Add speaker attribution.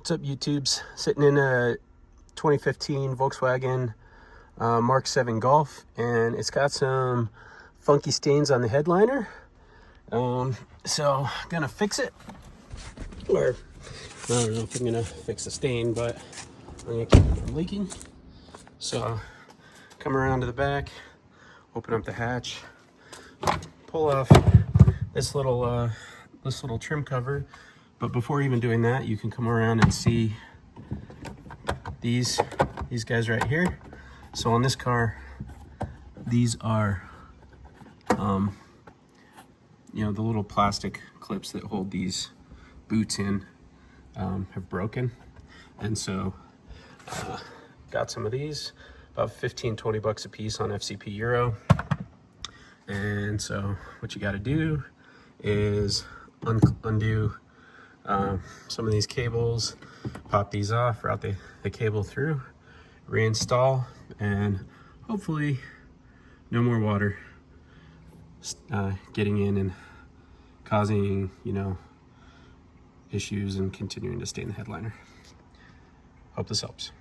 Speaker 1: What's up, YouTubes? Sitting in a 2015 Volkswagen Mk7 Golf, and it's got some funky stains on the headliner. So I'm gonna fix it, or I don't know if I'm gonna fix the stain, but I'm gonna keep it from leaking. So come around to the back, open up the hatch, pull off this little trim cover. But before even doing that, you can come around and see these guys right here. So on this car, these are you know, the little plastic clips that hold these boots in have broken, and so got some of these, about 15-20 bucks a piece on FCP Euro. And so what you got to do is undo some of these cables, pop these off, route the cable through, reinstall, and hopefully no more water getting in and causing, you know, issues and continuing to stain the headliner. Hope this helps.